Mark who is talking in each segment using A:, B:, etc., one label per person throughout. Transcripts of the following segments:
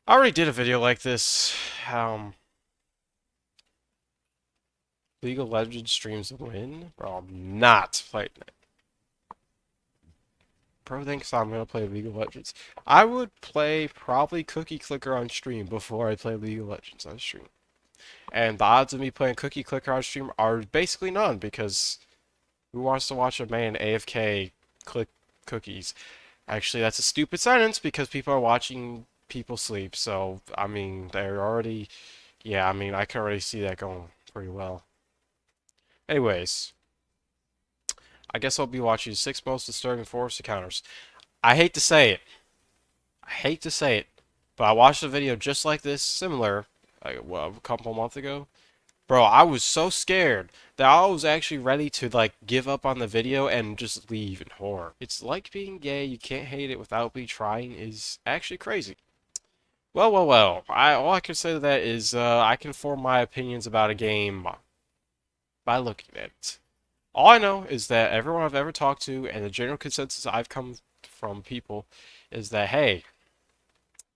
A: I already did a video like this. Um, League of Legends streams win? Bro, I'm not playing it. Bro thinks I'm gonna play League of Legends. I would play probably Cookie Clicker on stream before I play League of Legends on stream. And the odds of me playing Cookie Clicker on stream are basically none because who wants to watch a man AFK click cookies? Actually, that's a stupid sentence because people are watching people sleep. So, I mean, they're already, yeah, I mean, I can already see that going pretty well. Anyways, I guess I'll be watching 6 most disturbing forest encounters. I hate to say it. I hate to say it, but I watched a video just like this, similar, like, well, a couple months ago. Bro, I was so scared that I was actually ready to like give up on the video and just leave in horror. It's like being gay, you can't hate it without me trying is actually crazy. Well. All I can say to that is I can form my opinions about a game by looking at it. All I know is that everyone I've ever talked to and the general consensus I've come from people is that hey,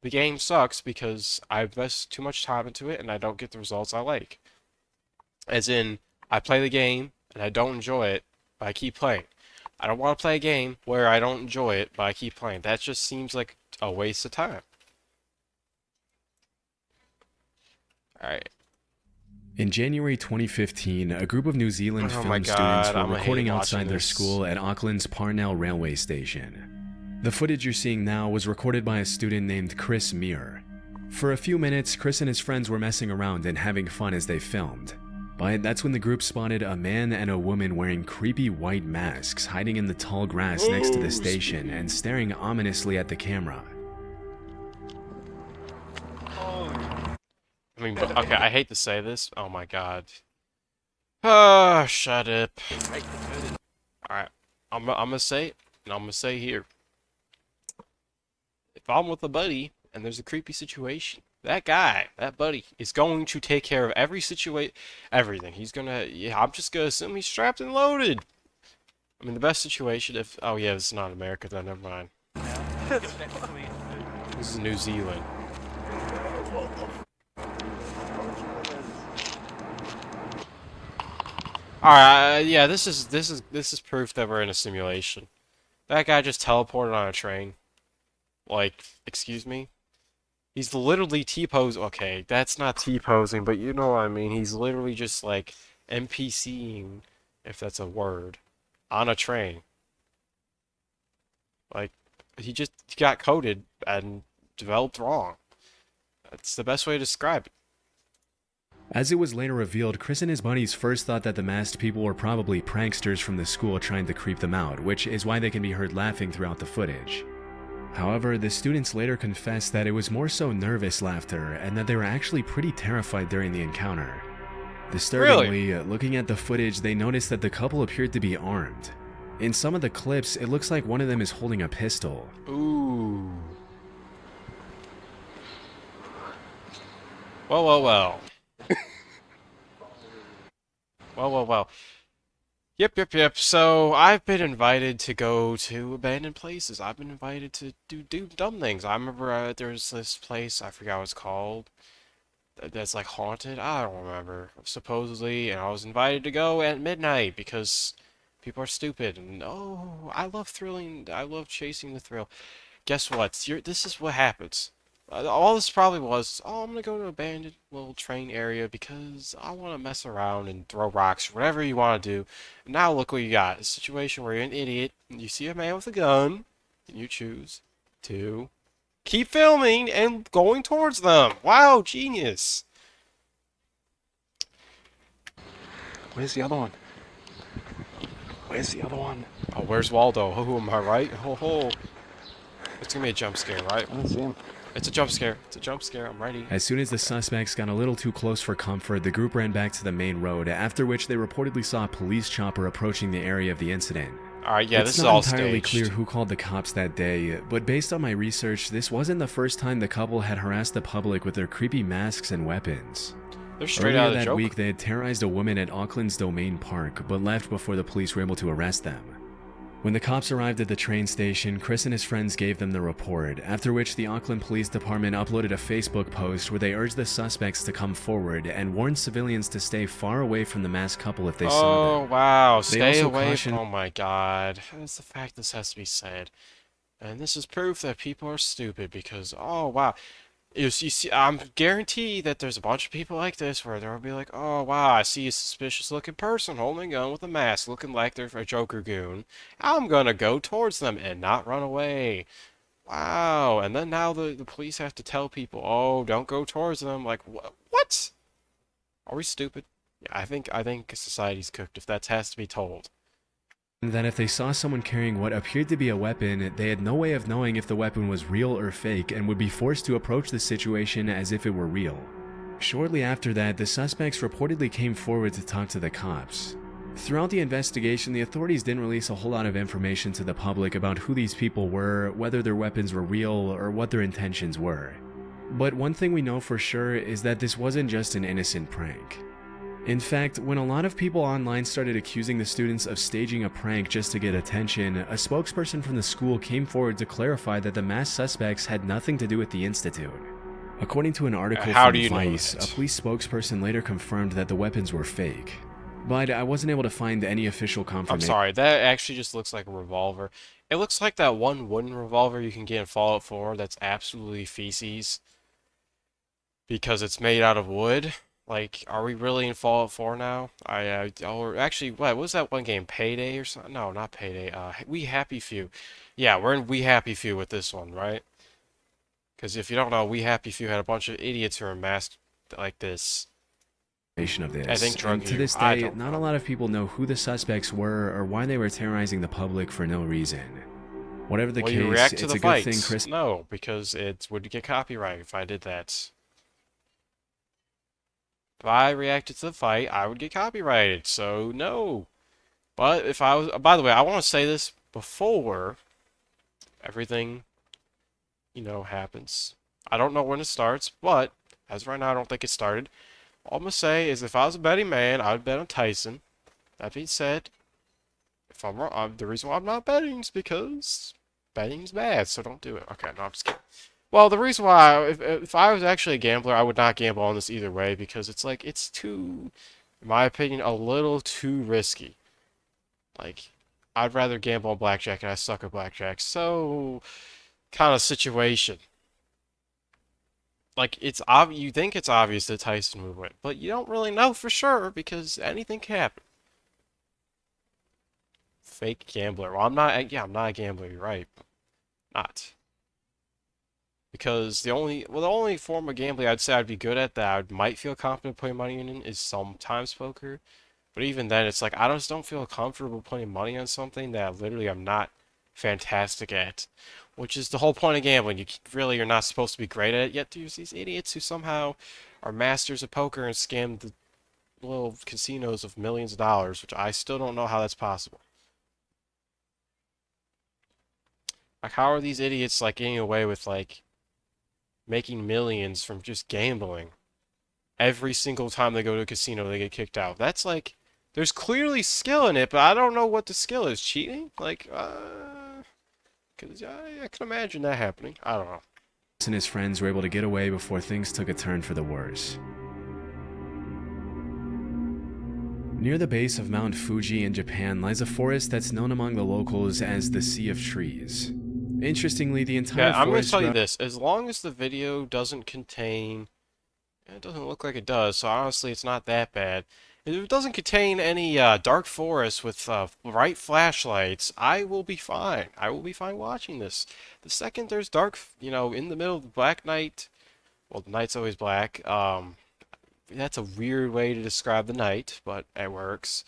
A: the game sucks because I invest too much time into it and I don't get the results I like. As in, I play the game and I don't enjoy it, but I keep playing. I don't want to play a game where I don't enjoy it, but I keep playing. That just seems like a waste of time. Alright.
B: In January 2015, a group of New Zealand
A: Oh my
B: film students
A: god,
B: were
A: I'm gonna hate
B: recording
A: watching
B: outside their
A: this.
B: school at Auckland's Parnell railway station. The footage you're seeing now was recorded by a student named Chris Muir. For a few minutes, Chris and his friends were messing around and having fun as they filmed. But that's when the group spotted a man and a woman wearing creepy white masks hiding in the tall grass next to the station and staring ominously at the camera.
A: I mean, okay, I hate to say this. Oh my god. Ah, shut up. Alright, I'm gonna say it, and I'm gonna say here. If I'm with a buddy and there's a creepy situation, that guy, that buddy, is going to take care of every situation, everything. He's gonna, yeah, I'm just gonna assume he's strapped and loaded. I mean, the best situation if, oh yeah, this is not America, then never mind. This is New Zealand. Alright, yeah, this is proof that we're in a simulation. That guy just teleported on a train. Like, excuse me? He's literally T-pose. Okay, that's not T-posing, but you know what I mean. He's literally just like NPCing, if that's a word, on a train. Like, he just got coded and developed wrong. That's the best way to describe it.
B: As it was later revealed, Chris and his buddies first thought that the masked people were probably pranksters from the school trying to creep them out, which is why they can be heard laughing throughout the footage. However, the students later confessed that it was more so nervous laughter and that they were actually pretty terrified during the encounter. Disturbingly, looking at the footage, they noticed that the couple appeared to be armed. In some of the clips, it looks like one of them is holding a pistol.
A: Ooh. Well. Well. Yep. So I've been invited to go to abandoned places. I've been invited to do dumb things. I remember there's this place, I forgot what it's called, that's like haunted. I don't remember. Supposedly, and I was invited to go at midnight because people are stupid. And oh, I love thrilling. I love chasing the thrill. Guess what? This is what happens. All this probably was, oh, I'm gonna go to an abandoned little train area because I want to mess around and throw rocks, whatever you want to do. And now look what you got. A situation where you're an idiot, and you see a man with a gun, and you choose to keep filming and going towards them. Wow, genius.
C: Where's the other one? Where's the other one?
A: Oh, where's Waldo? Oh, am I right? Ho. It's gonna be a jump scare, right?
C: I don't see him.
A: It's a jump scare. It's a jump scare. I'm ready.
B: As soon as the suspects got a little too close for comfort, the group ran back to the main road, after which they reportedly saw a police chopper approaching the area of the incident.
A: Alright, yeah,
B: It's
A: this is
B: not
A: all
B: entirely
A: staged.
B: clear who called the cops that day, but based on my research, this wasn't the first time the couple had harassed the public with their creepy masks and weapons.
A: They're straight
B: Earlier
A: out of the
B: that
A: Joker.
B: week, they had terrorized a woman at Auckland's Domain Park, but left before the police were able to arrest them. When the cops arrived at the train station, Chris and his friends gave them the report, after which the Auckland Police Department uploaded a Facebook post where they urged the suspects to come forward and warned civilians to stay far away from the masked couple if they saw them.
A: Oh, wow.
B: They
A: Stay
B: also
A: away
B: cautioned-
A: from... Oh my god. That's the fact this has to be said. And this is proof that people are stupid because, oh wow. You see, I'm guaranteed that there's a bunch of people like this where they'll be like, oh wow, I see a suspicious looking person holding a gun with a mask looking like they're a Joker goon. I'm gonna go towards them and not run away. Wow. And then now the police have to tell people, oh, don't go towards them. Like, what? Are we stupid? Yeah, I think society's cooked if that has to be told.
B: that if they saw someone carrying what appeared to be a weapon, they had no way of knowing if the weapon was real or fake and would be forced to approach the situation as if it were real. Shortly after that, the suspects reportedly came forward to talk to the cops. Throughout the investigation, the authorities didn't release a whole lot of information to the public about who these people were, whether their weapons were real, or what their intentions were. But one thing we know for sure is that this wasn't just an innocent prank. In fact, when a lot of people online started accusing the students of staging a prank just to get attention, a spokesperson from the school came forward to clarify that the masked suspects had nothing to do with the institute. According to an article
A: How
B: from
A: do you know
B: Vice,
A: that?
B: a police spokesperson later confirmed that the weapons were fake. But I wasn't able to find any official
A: I'm
B: confirmation.
A: sorry, that actually just looks like a revolver. It looks like that one wooden revolver you can get in Fallout 4 that's absolutely feces. Because it's made out of wood. Like, are we really in Fallout 4 now? Or actually, what was that one game? Payday or something? No, not Payday. We Happy Few. Yeah, we're in We Happy Few with this one, right? Because if you don't know, We Happy Few had a bunch of idiots who are masked like this.
B: Of this.
A: I think drug
B: And to
A: use.
B: this
A: I
B: day,
A: don't
B: not
A: know.
B: a lot of people know who the suspects were or why they were terrorizing the public for no reason. Whatever the
A: Will
B: case,
A: you react to
B: it's
A: the
B: a good thing
A: fights?
B: Chris
A: No, because it would get copyright if I did that. If I reacted to the fight, I would get copyrighted, so no. But if I was... By the way, I want to say this before everything, happens. I don't know when it starts, but as of right now, I don't think it started. All I'm going to say is if I was a betting man, I would bet on Tyson. That being said, if I'm wrong, the reason why I'm not betting is because betting's bad, so don't do it. Okay, no, I'm just kidding. Well, the reason why, if I was actually a gambler, I would not gamble on this either way because it's too, in my opinion, a little too risky. Like, I'd rather gamble on blackjack, and I suck at blackjack. So, kind of situation. Like, you think it's obvious that Tyson would win, but you don't really know for sure because anything can happen. Fake gambler. Well, I'm not a gambler, you're right. Not. Because the only form of gambling I'd say I'd be good at that I might feel confident putting money in is sometimes poker. But even then, it's like I just don't feel comfortable putting money on something that literally I'm not fantastic at. Which is the whole point of gambling. You're not supposed to be great at it, yet there's these idiots who somehow are masters of poker and scam the little casinos of millions of dollars, which I still don't know how that's possible. Like, how are these idiots, like, getting away with, like, making millions from just gambling? Every single time they go to a casino, they get kicked out. That's like, there's clearly skill in it, but I don't know what the skill is. Cheating? Like, because I can imagine that happening. I don't know.
B: and his friends were able to get away before things took a turn for the worse. Near the base of Mount Fuji in Japan lies a forest that's known among the locals as the Sea of Trees. Interestingly, the entire
A: Yeah, I'm going to
B: forest
A: tell you this. As long as the video doesn't contain... It doesn't look like it does, so honestly it's not that bad. If it doesn't contain any dark forest with bright flashlights, I will be fine. I will be fine watching this. The second there's dark, in the middle of the black night... Well, the night's always black. That's a weird way to describe the night, but it works.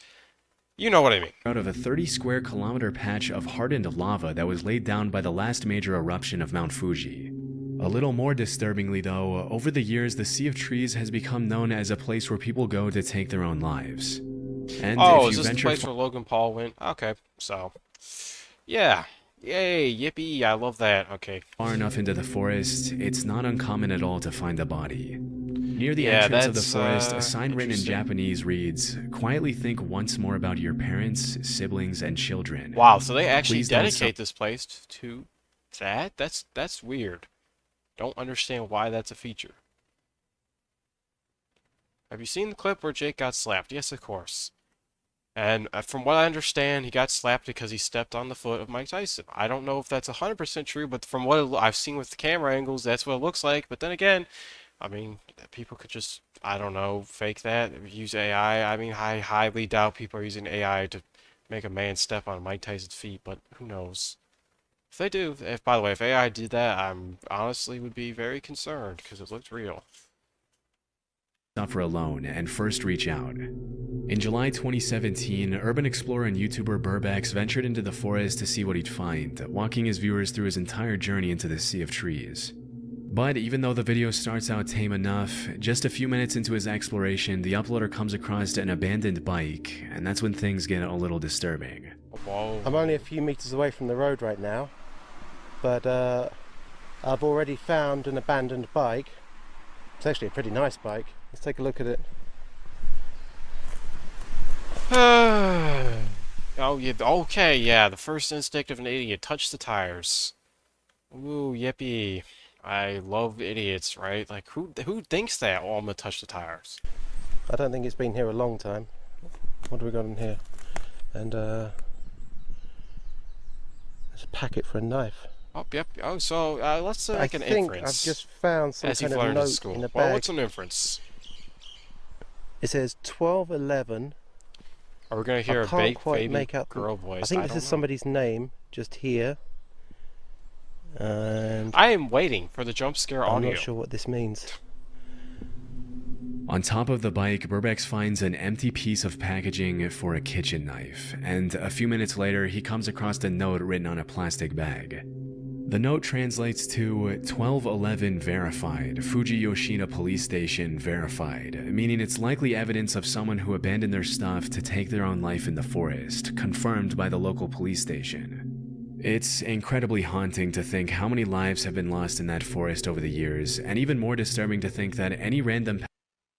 A: You know what I mean.
B: out of a 30 square kilometer patch of hardened lava that was laid down by the last major eruption of Mount Fuji. A little more disturbingly though, over the years the Sea of Trees has become known as a place where people go to take their own lives. And
A: Oh,
B: if
A: is
B: you
A: this the
B: venture
A: place where Logan Paul went? Okay, so... Yeah. Yay, yippee, I love that. Okay.
B: far enough into the forest, it's not uncommon at all to find a body. Near the
A: Yeah,
B: entrance of the
A: that's
B: forest, a sign written in
A: interesting.
B: Japanese reads, "Quietly think once more about your parents, siblings, and children.
A: Wow, so they actually
B: Please don't sell."
A: dedicate this place to that? That's weird. Don't understand why that's a feature. Have you seen the clip where Jake got slapped? Yes, of course. And from what I understand, he got slapped because he stepped on the foot of Mike Tyson. I don't know if that's 100% true, but from what I've seen with the camera angles, that's what it looks like. But then again, I mean, people could just, I don't know, fake that, use AI. I mean, I highly doubt people are using AI to make a man step on Mike Tyson's feet, but who knows? If they do, if by the way, if AI did that, I'm honestly would be very concerned because it looked real.
B: Suffer alone and first reach out. In July 2017, urban explorer and YouTuber Burbex ventured into the forest to see what he'd find, walking his viewers through his entire journey into the sea of trees. But even though the video starts out tame enough, just a few minutes into his exploration, the uploader comes across an abandoned bike, and that's when things get a little disturbing.
A: Whoa.
D: I'm only a few meters away from the road right now, but I've already found an abandoned bike. It's actually a pretty nice bike. Let's take a look at it.
A: Oh, yeah, okay, yeah, the first instinct of an idiot, touch the tires. Ooh, yippee. I love idiots, right? Like, who thinks that? Oh, I'm gonna touch the tires.
D: I don't think it's been here a long time. What do we got in here? And there's a packet for a knife.
A: Oh, yep. Oh, so let's make an
D: I think
A: inference.
D: I've just found some
A: As
D: kind
A: you've
D: of
A: learned in
D: note
A: school.
D: in a
A: Well,
D: bag.
A: what's an inference?
D: It says 1211.
A: Are we gonna hear
D: I
A: a
D: can't quite
A: baby
D: make out
A: girl voice?
D: I think this
A: don't
D: is
A: know.
D: somebody's name just here. And
A: I am waiting for the jump scare
D: I'm
A: audio.
D: not sure what this means.
B: On top of the bike, Burbex finds an empty piece of packaging for a kitchen knife, and a few minutes later, he comes across a note written on a plastic bag. The note translates to 1211 verified, Fuji Yoshida Police Station verified, meaning it's likely evidence of someone who abandoned their stuff to take their own life in the forest, confirmed by the local police station. It's incredibly haunting to think how many lives have been lost in that forest over the years, and even more disturbing to think that any random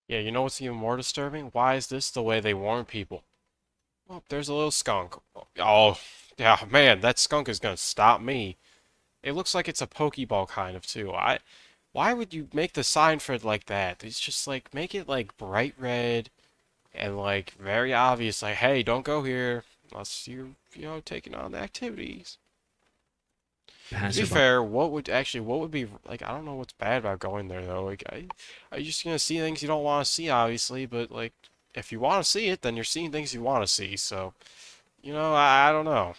A: Yeah, you know what's even more disturbing? Why is this the way they warn people? Oh, there's a little skunk. Oh, yeah, man, that skunk is gonna stop me. It looks like it's a Pokeball kind of too. Why would you make the sign for it like that? It's just like make it like bright red and like very obvious. Like, hey, don't go here unless you're taking on the activities. To be
B: passerby
A: fair, what would be like? I don't know what's bad about going there though. Like, are you just gonna see things you don't want to see, obviously? But like, if you want to see it, then you're seeing things you want to see. So, I don't know.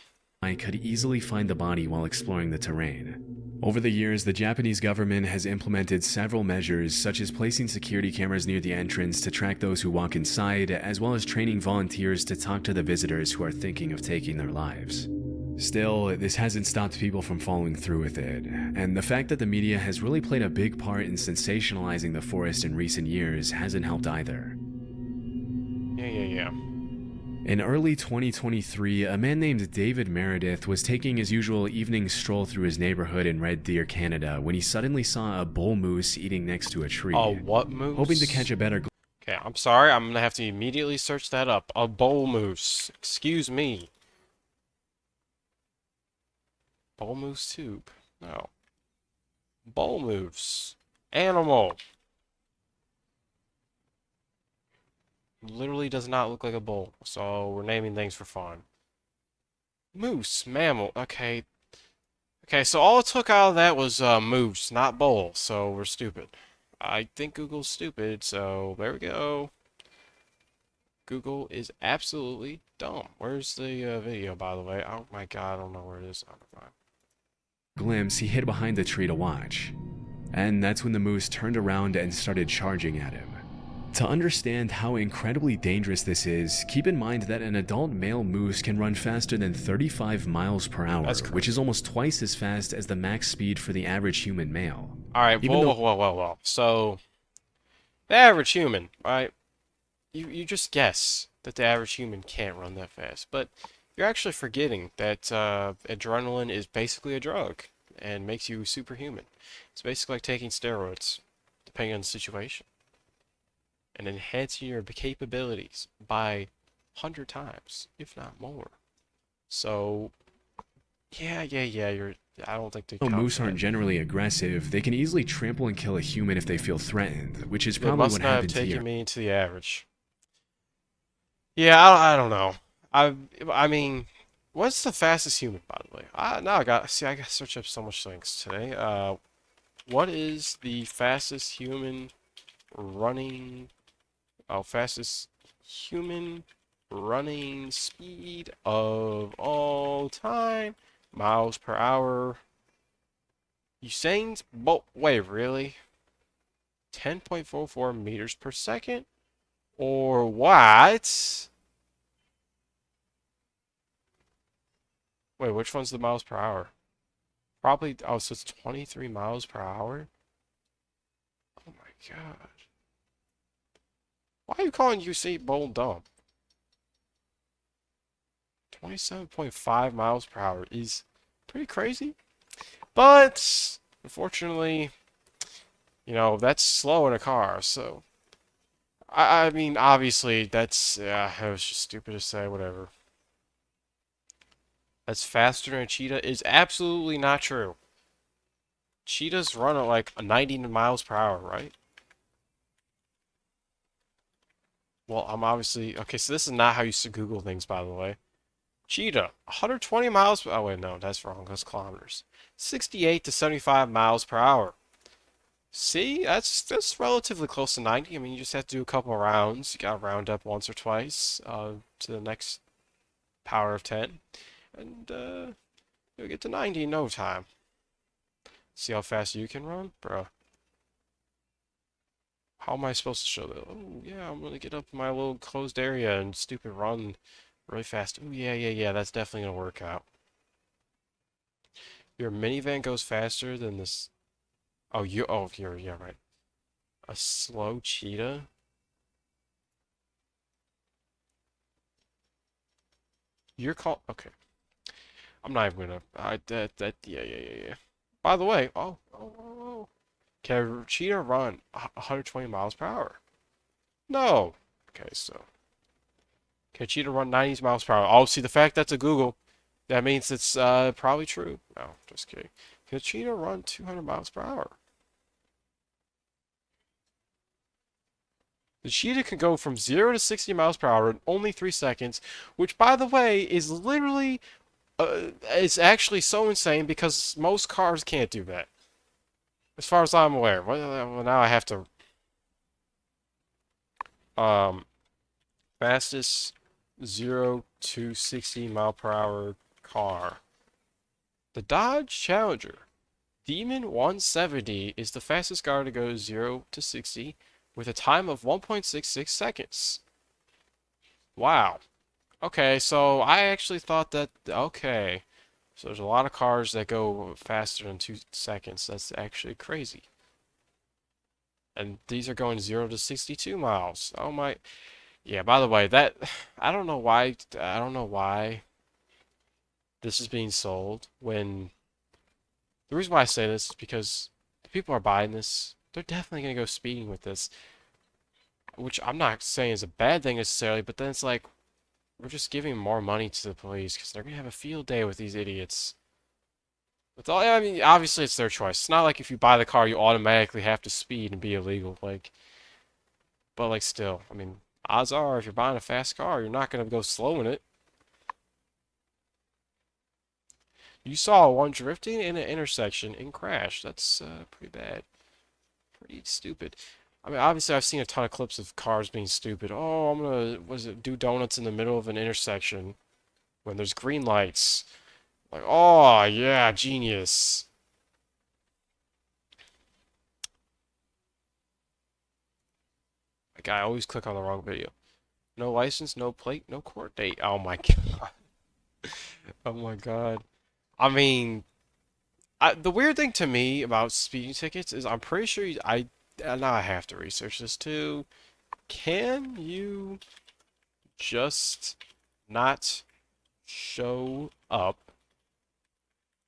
B: could easily find the body while exploring the terrain. Over the years, the Japanese government has implemented several measures, such as placing security cameras near the entrance to track those who walk inside, as well as training volunteers to talk to the visitors who are thinking of taking their lives. Still, this hasn't stopped people from following through with it, and the fact that the media has really played a big part in sensationalizing the forest in recent years hasn't helped either.
A: Yeah.
B: In early 2023, a man named David Meredith was taking his usual evening stroll through his neighborhood in Red Deer, Canada, when he suddenly saw a bull moose eating next to a tree.
A: A what moose?
B: Hoping to catch a better
A: Okay, I'm sorry. I'm gonna have to immediately search that up. A bull moose. Excuse me. Bull moose tube. No. Bull moose. Animal. Literally does not look like a bull. So we're naming things for fun. Moose. Mammal. Okay. Okay, so all it took out of that was moose, not bull. So we're stupid. I think Google's stupid, so there we go. Google is absolutely dumb. Where's the video, by the way? Oh my god, I don't know where it is. Oh, never mind.
B: glimpse, he hid behind the tree to watch. And that's when the moose turned around and started charging at him. To understand how incredibly dangerous this is, keep in mind that an adult male moose can run faster than 35 miles per hour,
A: That's crazy.
B: which is almost twice as fast as the max speed for the average human male.
A: Alright,
B: Even
A: whoa. So, the average human, right? You just guess that the average human can't run that fast, but you're actually forgetting that adrenaline is basically a drug and makes you superhuman. It's basically like taking steroids, depending on the situation. and enhancing your capabilities by 100 times, if not more. So, yeah, I don't think they
B: Though
A: count
B: moose
A: for
B: aren't
A: that.
B: generally aggressive, they can easily trample and kill a human if they feel threatened, which is
A: They
B: probably
A: must
B: what
A: not have
B: happened
A: taken
B: here.
A: me into the average. Yeah, I don't know. I mean, what's the fastest human, by the way? Now I got to search up so much things today. What is the fastest human running? Oh, fastest human running speed of all time, miles per hour. Usain's Bolt. Wait, really? 10.44 meters per second? Or what? Wait, which one's the miles per hour? Probably, oh, so it's 23 miles per hour? Oh my god. Why are you calling Usain Bolt dumb? 27.5 miles per hour is pretty crazy. But, unfortunately, you know, that's slow in a car, so. I mean, obviously, that's, yeah, it was just stupid to say, whatever. That's faster than a cheetah is absolutely not true. Cheetahs run at like 90 miles per hour, right? Well, I'm obviously... Okay, so this is not how you used to Google things, by the way. Cheetah, 120 miles... Oh, wait, no, that's wrong. That's kilometers. 68 to 75 miles per hour. See? That's relatively close to 90. I mean, you just have to do a couple of rounds. You gotta round up once or twice to the next power of 10. And you'll get to 90 in no time. See how fast you can run? Bro. How am I supposed to show that? Oh, yeah, I'm gonna get up in my little closed area and stupid run really fast. Oh, yeah, that's definitely gonna work out. Your minivan goes faster than this. Oh, yeah, right. A slow cheetah? You're called. Okay. I'm not even gonna. Yeah. By the way, oh. Can a cheetah run 120 miles per hour? No. Okay, so. Can a cheetah run 90 miles per hour? Oh, see, the fact that's a Google, that means it's probably true. No, just kidding. Can a cheetah run 200 miles per hour? The cheetah can go from 0 to 60 miles per hour in only 3 seconds, which, by the way, is literally, it's actually so insane because most cars can't do that. As far as I'm aware. Well, now I have to, fastest 0 to 60 mile per hour car. The Dodge Challenger Demon 170 is the fastest car to go 0 to 60 with a time of 1.66 seconds. Wow. Okay, so I actually thought that, okay. So there's a lot of cars that go faster than 2 seconds. That's actually crazy. And these are going 0 to 62 miles. Oh my. Yeah, by the way, that I don't know why this is being sold when the reason why I say this is because the people are buying this, they're definitely going to go speeding with this, which I'm not saying is a bad thing necessarily, but then it's like we're just giving more money to the police because they're going to have a field day with these idiots. With all, I mean, obviously it's their choice. It's not like if you buy the car, you automatically have to speed and be illegal. Like, but like still, I mean, odds are if you're buying a fast car, you're not going to go slow in it. You saw one drifting in an intersection and crashed. That's pretty bad. Pretty stupid. I mean, obviously I've seen a ton of clips of cars being stupid. Oh, I'm gonna, do donuts in the middle of an intersection when there's green lights. Like, oh, yeah, genius. Like, I always click on the wrong video. No license, no plate, no court date. Oh my god. Oh my god. I mean, the weird thing to me about speeding tickets is I'm pretty sure now I have to research this too. Can you just not show up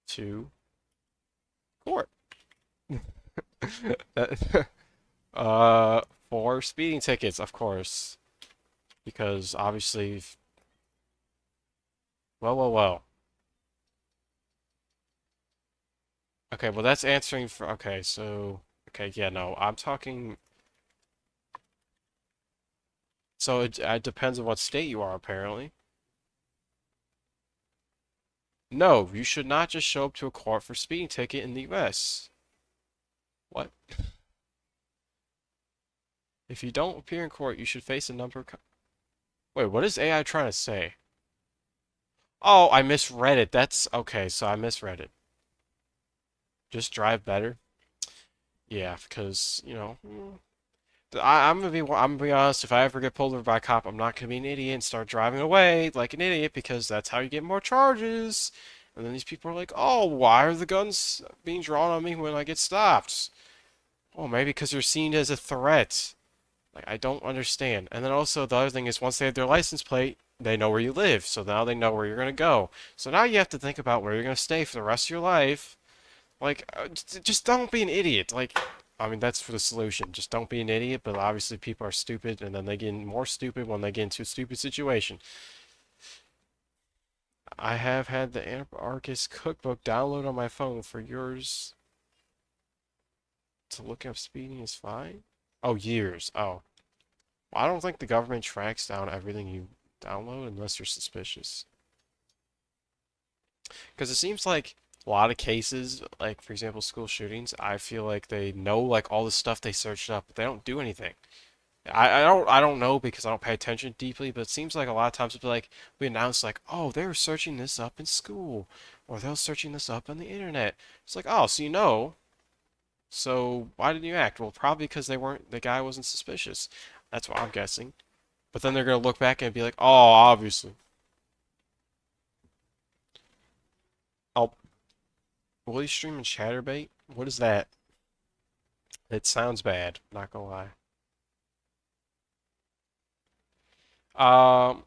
A: to court? That- For speeding tickets, of course. Because obviously, well. Okay, well that's answering for, okay, so, okay, yeah, no, I'm talking, so it depends on what state you are, apparently. No, you should not just show up to a court for speeding ticket in the US. What? If you don't appear in court, you should face a number of wait, what is AI trying to say? Oh, I misread it. That's okay, so I misread it. Just drive better. Yeah, because, I'm gonna be honest, if I ever get pulled over by a cop, I'm not gonna be an idiot and start driving away like an idiot because that's how you get more charges. And then these people are like, "Oh, why are the guns being drawn on me when I get stopped?" Oh, maybe because they're seen as a threat. Like, I don't understand. And then also the other thing is once they have their license plate, they know where you live. So now they know where you're gonna go. So now you have to think about where you're gonna stay for the rest of your life. Like, just don't be an idiot. Like, I mean, that's for the solution. Just don't be an idiot, but obviously people are stupid, and then they get more stupid when they get into a stupid situation. I have had the Anarchist Cookbook download on my phone for yours to look up speeding is fine. Oh, years. Oh. Well, I don't think the government tracks down everything you download unless you're suspicious. Because it seems like a lot of cases, like for example, school shootings, I feel like they know like all the stuff they searched up, but they don't do anything. I don't know because I don't pay attention deeply, but it seems like a lot of times it'll be like we announce like, oh, they were searching this up in school, or they're searching this up on the internet. It's like, oh, so you know, so why didn't you act? Well, probably because the guy wasn't suspicious. That's what I'm guessing. But then they're gonna look back and be like, oh, obviously. Oh, will he stream in Chatterbait? What is that? It sounds bad, not gonna lie. Um,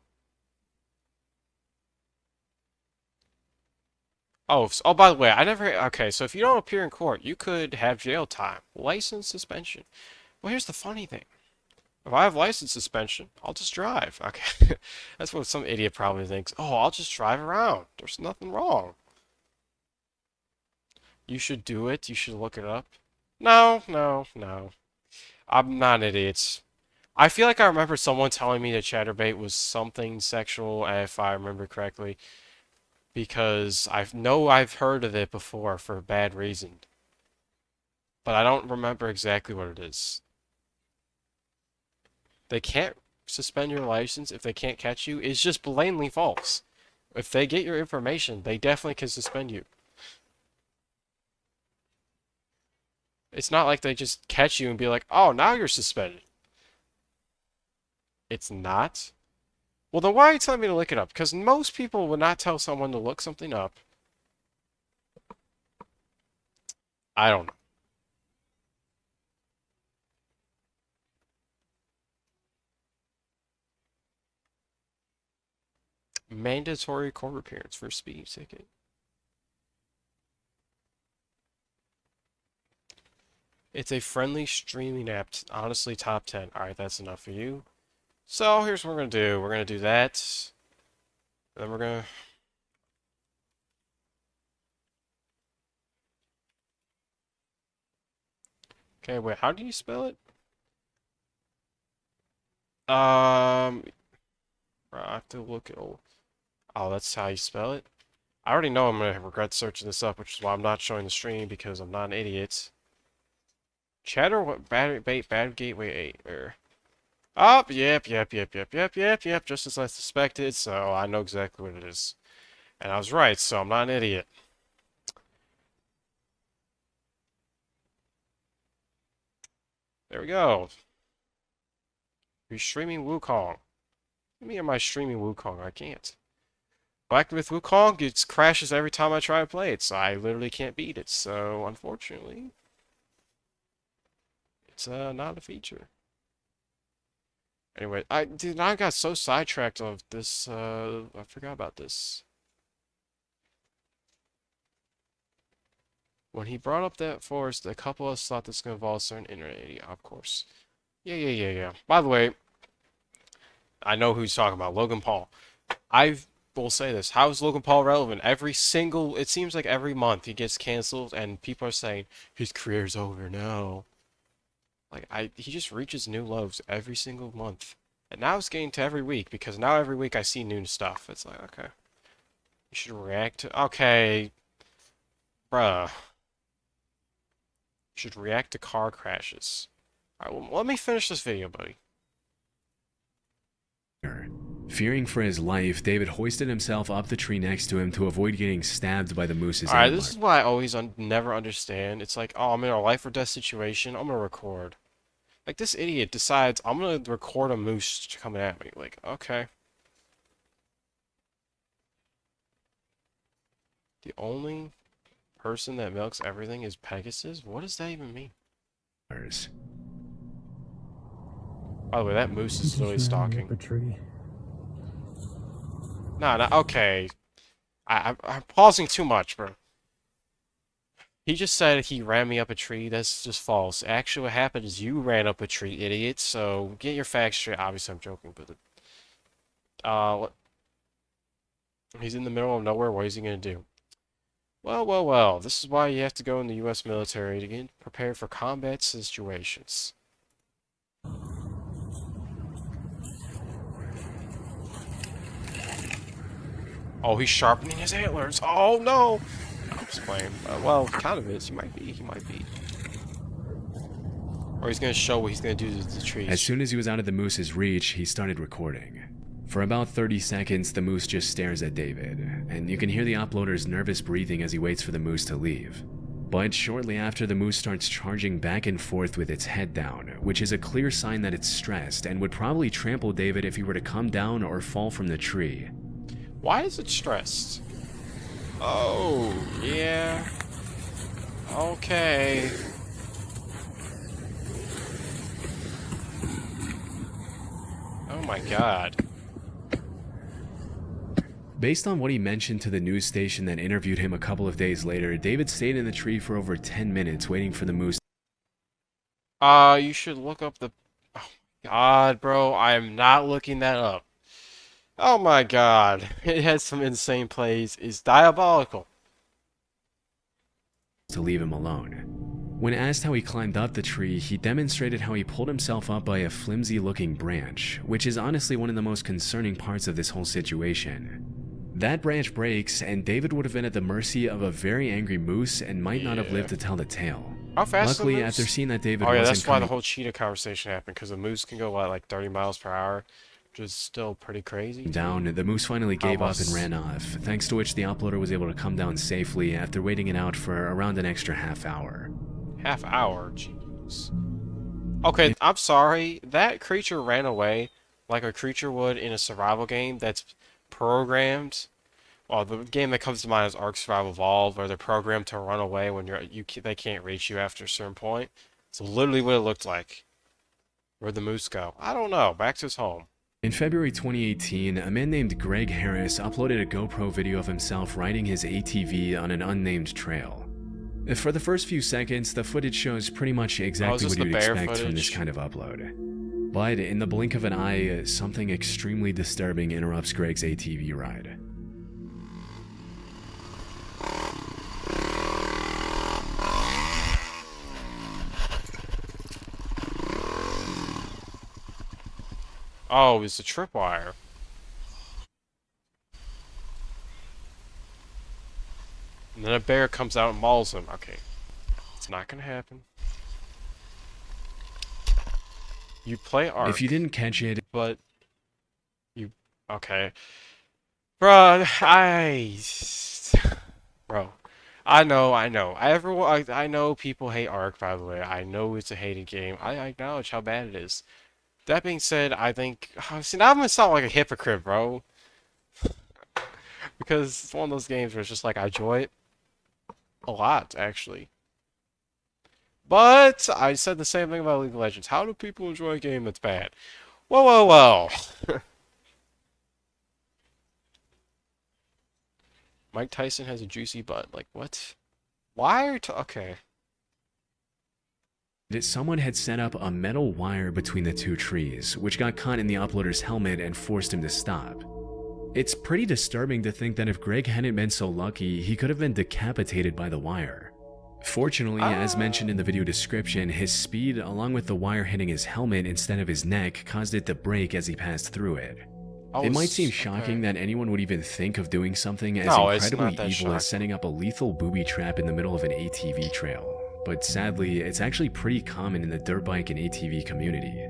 A: oh, by the way, I never, okay, so if you don't appear in court, you could have jail time, license suspension. Well, here's the funny thing. If I have license suspension, I'll just drive. Okay, that's what some idiot probably thinks. Oh, I'll just drive around. There's nothing wrong. You should do it. You should look it up. No. I'm not an idiot. I feel like I remember someone telling me that Chatterbait was something sexual, if I remember correctly, because I've heard of it before for a bad reason, but I don't remember exactly what it is. They can't suspend your license if they can't catch you. It's just blatantly false. If they get your information, they definitely can suspend you. It's not like they just catch you and be like, "Oh, now you're suspended." It's not. Well, then why are you telling me to look it up? Because most people would not tell someone to look something up. I don't know. Mandatory court appearance for a speeding ticket. It's a friendly streaming app. Honestly, top 10. Alright, that's enough for you. So, here's what we're going to do. We're going to do that. Then we're going to... Okay, wait, how do you spell it? I have to look at... Oh, that's how you spell it? I already know I'm going to regret searching this up, which is why I'm not showing the stream, because I'm not an idiot. Chatter, what, battery, bait, bad gateway 8, oh, yep, just as I suspected, so I know exactly what it is. And I was right, so I'm not an idiot. There we go. You're streaming Wukong. Let me am I streaming Wukong? I can't. Black Myth Wukong, it crashes every time I try to play it, so I literally can't beat it. So, unfortunately, it's not a feature. Anyway, I got so sidetracked of this, I forgot about this. When he brought up that forest, a couple of us thought this was going to involve a certain internet idiot, of course. Yeah. By the way, I know who he's talking about. Logan Paul. I will say this. How is Logan Paul relevant? It seems like every month he gets canceled and people are saying his career's over now. He just reaches new lows every single month. And now it's getting to every week because now every week I see new stuff. It's like, okay. You should react to, okay, bruh. You should react to car crashes. Alright, well, let me finish this video, buddy.
B: Fearing for his life, David hoisted himself up the tree next to him to avoid getting stabbed by the moose's
A: Alright,
B: antler.
A: this is what I always never understand. It's like, oh, I'm in a life or death situation. I'm gonna record. Like, this idiot decides I'm gonna record a moose coming at me. Like, okay. The only person that milks everything is Pegasus? What does that even mean? By the way, that moose is literally stalking. Nah, okay. I'm pausing too much, bro. He just said he ran me up a tree. That's just false. Actually, what happened is you ran up a tree, idiot. So get your facts straight. Obviously, I'm joking, but what? He's in the middle of nowhere. What is he gonna do? Well. This is why you have to go in the U.S. military to get prepared for combat situations. Oh, he's sharpening his antlers. Oh no! I'm just playing. Well, kind of is. He might be. Or he's gonna show what he's gonna do to the trees.
B: As soon as he was out of the moose's reach, he started recording. For about 30 seconds, the moose just stares at David, and you can hear the uploader's nervous breathing as he waits for the moose to leave. But shortly after, the moose starts charging back and forth with its head down, which is a clear sign that it's stressed and would probably trample David if he were to come down or fall from the tree.
A: Why is it stressed? Oh, yeah. Okay. Oh my god.
B: Based on what he mentioned to the news station that interviewed him a couple of days later, David stayed in the tree for over 10 minutes waiting for the moose.
A: You should look up the... Oh my god, bro. I am not looking that up. Oh my god. It has some insane plays. It's diabolical.
B: To leave him alone. When asked how he climbed up the tree, he demonstrated how he pulled himself up by a flimsy-looking branch, which is honestly one of the most concerning parts of this whole situation. That branch breaks, and David would have been at the mercy of a very angry moose and might not have lived to tell the tale.
A: How fast is the
B: Luckily,
A: moose?
B: after seeing that David
A: Oh yeah,
B: wasn't
A: that's why the
B: coming
A: whole cheetah conversation happened, because the moose can go, what, like 30 miles per hour? Which is still pretty crazy.
B: down, the moose finally gave up and
A: Almost.
B: ran off, thanks to which the uploader was able to come down safely after waiting it out for around an extra half hour.
A: Half hour? Jeez. Okay, I'm sorry. That creature ran away like a creature would in a survival game that's programmed. Well, the game that comes to mind is Ark Survival Evolved, where they're programmed to run away when they can't reach you after a certain point. It's literally what it looked like. Where'd the moose go? I don't know. Back to his home.
B: In February 2018, a man named Greg Harris uploaded a GoPro video of himself riding his ATV on an unnamed trail. For the first few seconds, the footage shows pretty much exactly
A: this
B: what
A: the
B: you'd
A: bear
B: expect from this
A: footage?
B: kind of upload. But in the blink of an eye, something extremely disturbing interrupts Greg's ATV ride.
A: Oh, it's a tripwire. And then a bear comes out and mauls him. Okay. It's not gonna happen. You play Ark.
B: If you didn't catch it,
A: But you okay, bro? Bro, I know. I know people hate Ark. By the way, I know it's a hated game. I acknowledge how bad it is. That being said, I think see now I'm gonna sound like a hypocrite, bro. Because it's one of those games where it's just like I enjoy it a lot, actually. But I said the same thing about League of Legends. How do people enjoy a game that's bad? Well. Mike Tyson has a juicy butt. Like, what? Why are okay.
B: Someone had set up a metal wire between the two trees, which got caught in the uploader's helmet and forced him to stop. It's pretty disturbing to think that if Greg hadn't been so lucky, he could have been decapitated by the wire. Fortunately, as mentioned in the video description, his speed, along with the wire hitting his helmet instead of his neck, caused it to break as he passed through it. It might seem shocking that anyone would even think of doing something as incredibly evil as setting up a lethal booby trap in the middle of an ATV trail, but sadly, it's actually pretty common in the dirt bike and ATV community.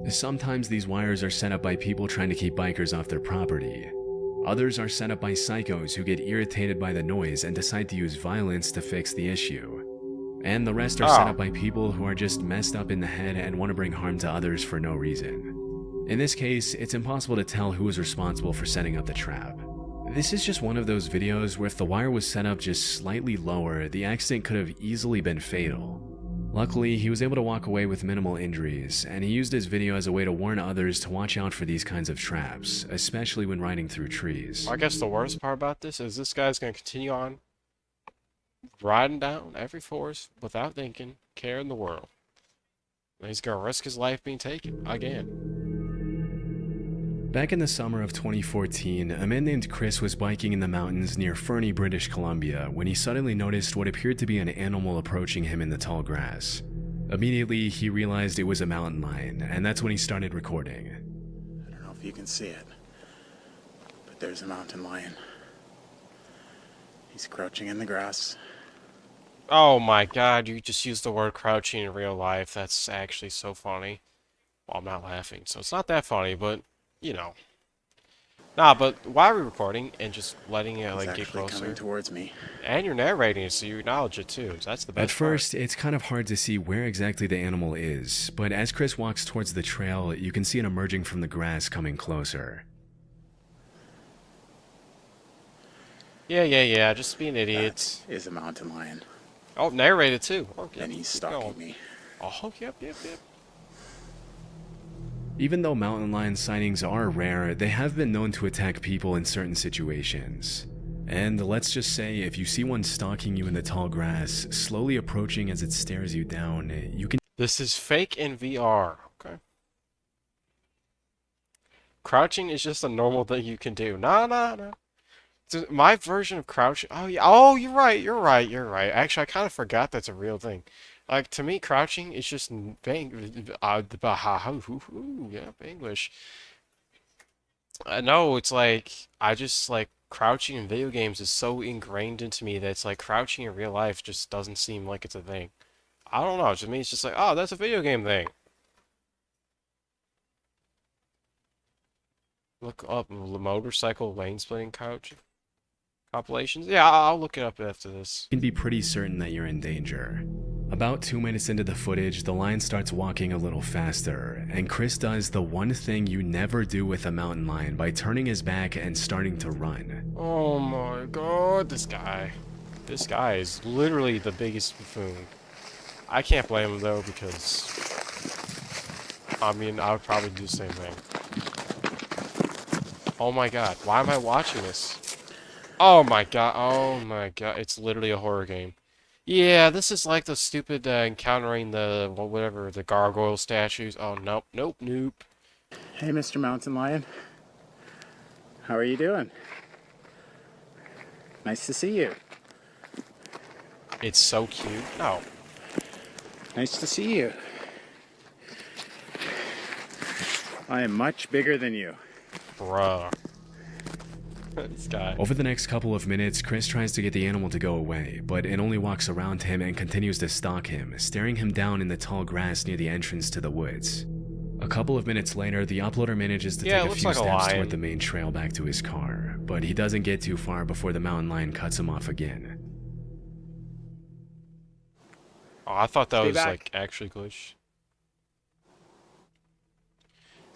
B: Sometimes these wires are set up by people trying to keep bikers off their property. Others are set up by psychos who get irritated by the noise and decide to use violence to fix the issue. And the rest are set up by people who are just messed up in the head and want to bring harm to others for no reason. In this case, it's impossible to tell who was responsible for setting up the trap. This is just one of those videos where if the wire was set up just slightly lower, the accident could have easily been fatal. Luckily, he was able to walk away with minimal injuries, and he used his video as a way to warn others to watch out for these kinds of traps, especially when riding through trees.
A: I guess the worst part about this is this guy's going to continue on riding down every forest without thinking, care in the world. And he's going to risk his life being taken again.
B: Back in the summer of 2014, a man named Chris was biking in the mountains near Fernie, British Columbia, when he suddenly noticed what appeared to be an animal approaching him in the tall grass. Immediately, he realized it was a mountain lion, and that's when he started recording.
C: I don't know if you can see it, but there's a mountain lion. He's crouching in the grass.
A: Oh my god, you just used the word crouching in real life. That's actually so funny. Well, I'm not laughing, so it's not that funny, but, you know. Nah, but why are we recording and just letting it, like, get closer?
C: Coming towards me.
A: And you're narrating it, so you acknowledge it, too. So that's the best
B: At first, it's kind of hard to see where exactly the animal is, but as Chris walks towards the trail, you can see it emerging from the grass coming closer.
A: Yeah, just be an idiot.
C: That is a mountain lion.
A: Oh, narrated too. Okay,
C: And he's stalking me.
A: Oh, yep.
B: Even though mountain lion sightings are rare, they have been known to attack people in certain situations. And let's just say, if you see one stalking you in the tall grass, slowly approaching as it stares you down, you can...
A: This is fake in VR. Okay. Crouching is just a normal thing you can do. No. My version of crouching. Oh yeah. Oh, you're right. Actually, I kind of forgot that's a real thing. Like, to me, crouching is just English. No, it's like I just like crouching in video games is so ingrained into me that it's like crouching in real life just doesn't seem like it's a thing. I don't know. To me, it's just like, oh, that's a video game thing. Look up motorcycle lane splitting couch compilations. Yeah, I'll look it up after this.
B: be pretty certain that you're in danger. About 2 minutes into the footage, the lion starts walking a little faster, and Chris does the one thing you never do with a mountain lion by turning his back and starting to run.
A: Oh my god, this guy is literally the biggest buffoon. I can't blame him though, because I mean, I would probably do the same thing. Oh my god, why am I watching this? Oh my god, it's literally a horror game. Yeah, this is like the stupid encountering the, whatever, the gargoyle statues. Oh, nope.
C: Hey, Mr. Mountain Lion. How are you doing? Nice to see you.
A: It's so cute. No.
C: Nice to see you. I am much bigger than you.
A: Bruh. This guy.
B: Over the next couple of minutes, Chris tries to get the animal to go away, but it only walks around him and continues to stalk him, staring him down in the tall grass near the entrance to the woods. A couple of minutes later, the uploader manages to take a few steps toward the main trail back to his car, but he doesn't get too far before the mountain lion cuts him off again.
A: Oh, I thought that was like actually glitched.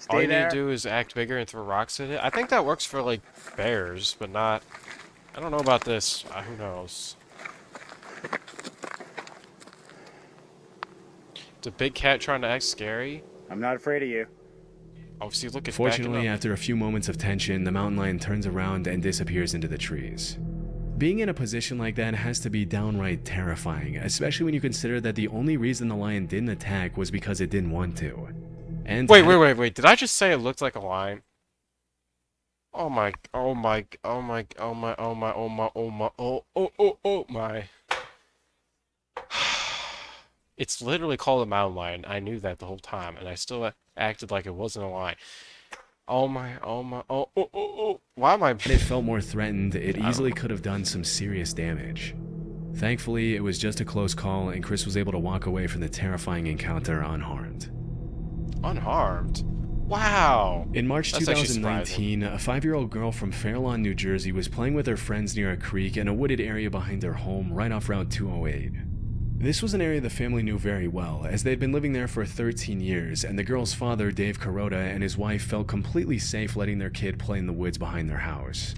A: All you need to do is act bigger and throw rocks at it. I think that works for, like, bears, but not... I don't know about this. Who knows? It's a big cat trying to act scary.
C: I'm not afraid of you.
A: Oh, see, look, it's
B: Fortunately,
A: backing up.
B: after a few moments of tension, the mountain lion turns around and disappears into the trees. Being in a position like that has to be downright terrifying, especially when you consider that the only reason the lion didn't attack was because it didn't want to. And
A: Wait. Did I just say it looked like a lion? Oh my, oh my, oh my, oh my, oh my, oh my, oh my, oh my. It's literally called a mountain lion. I knew that the whole time, and I still acted like it wasn't a lion. Oh my, oh my, oh. Why am I...
B: it felt more threatened, it
A: I don't
B: easily
A: know.
B: could have done some serious damage. Thankfully, it was just a close call, and Chris was able to walk away from the terrifying encounter unharmed.
A: Unharmed? Wow.
B: In March
A: That's actually
B: 2019, a 5-year-old girl from Fairlawn, New Jersey was playing with her friends near a creek in a wooded area behind their home right off Route 208. This was an area the family knew very well, as they'd been living there for 13 years, and the girl's father, Dave Kuroda, and his wife felt completely safe letting their kid play in the woods behind their house.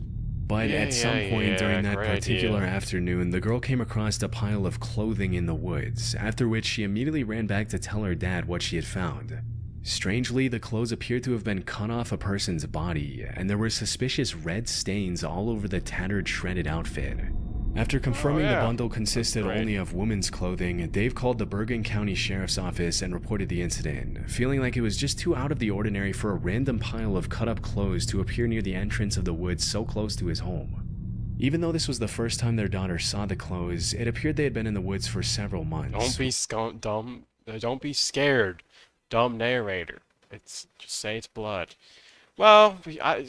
B: But at some point during that
A: great
B: particular
A: idea.
B: afternoon, the girl came across a pile of clothing in the woods, after which she immediately ran back to tell her dad what she had found. Strangely, the clothes appeared to have been cut off a person's body, and there were suspicious red stains all over the tattered, shredded outfit. After confirming
A: yeah.
B: the bundle consisted
A: That's great.
B: only of women's clothing, Dave called the Bergen County Sheriff's Office and reported the incident, feeling like it was just too out of the ordinary for a random pile of cut-up clothes to appear near the entrance of the woods so close to his home. Even though this was the first time their daughter saw the clothes, it appeared they had been in the woods for several months.
A: Don't be scared, dumb narrator. Just say it's blood. Well,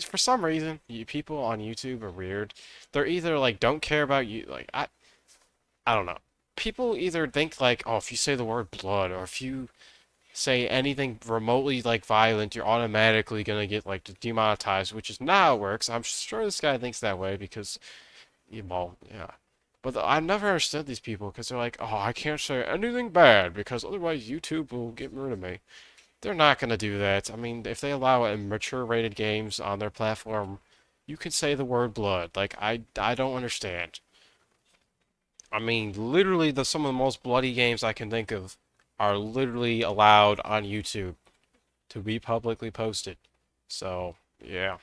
A: for some reason, people on YouTube are weird. They're either like don't care about you, like I don't know. People either think like, oh, if you say the word blood, or if you say anything remotely like violent, you're automatically gonna get like demonetized, which is not how it works. I'm sure this guy thinks that way because, well, yeah. But I've never understood these people because they're like, oh, I can't say anything bad because otherwise YouTube will get rid of me. They're not gonna do that. I mean, if they allow mature rated games on their platform, you can say the word blood. Like, I don't understand. I mean, literally, some of the most bloody games I can think of are literally allowed on YouTube to be publicly posted. So, yeah.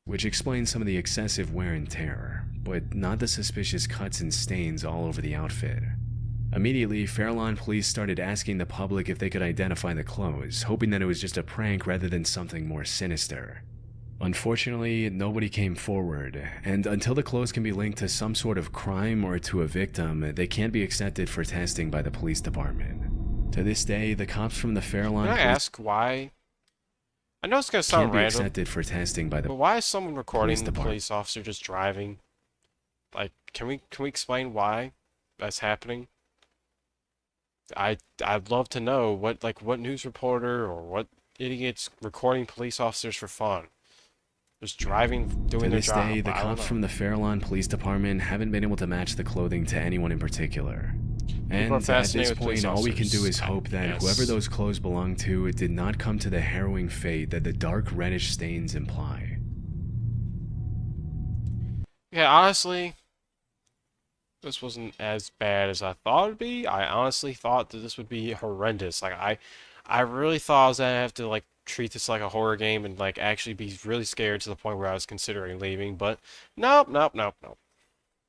B: Which explains some of the excessive wear and tear, but not the suspicious cuts and stains all over the outfit. Immediately, Fairlawn police started asking the public if they could identify the clothes, hoping that it was just a prank rather than something more sinister. Unfortunately, nobody came forward, and until the clothes can be linked to some sort of crime or to a victim, they can't be accepted for testing by the police department. To this day, the cops from the Fairlawn
A: Can I
B: police
A: ask why? I know it's gonna
B: can't
A: sound
B: be
A: random,
B: accepted for testing by the
A: but why is someone recording the
B: department.
A: police officer just driving? Like, can we explain why that's happening? I'd love to know what news reporter or what idiots recording police officers for fun. Just driving, doing
B: To
A: their
B: this
A: job.
B: day, the
A: I don't
B: cops
A: know.
B: from the Fairlawn Police Department haven't been able to match the clothing to anyone in particular. And
A: are
B: at
A: fascinated
B: this
A: with police
B: point, all we can do
A: officers.
B: is hope that
A: Yes.
B: whoever those clothes belong to did not come to the harrowing fate that the dark reddish stains imply.
A: Yeah, honestly, this wasn't as bad as I thought it'd be. I honestly thought that this would be horrendous. Like I really thought I was gonna have to like treat this like a horror game and like actually be really scared to the point where I was considering leaving. But nope.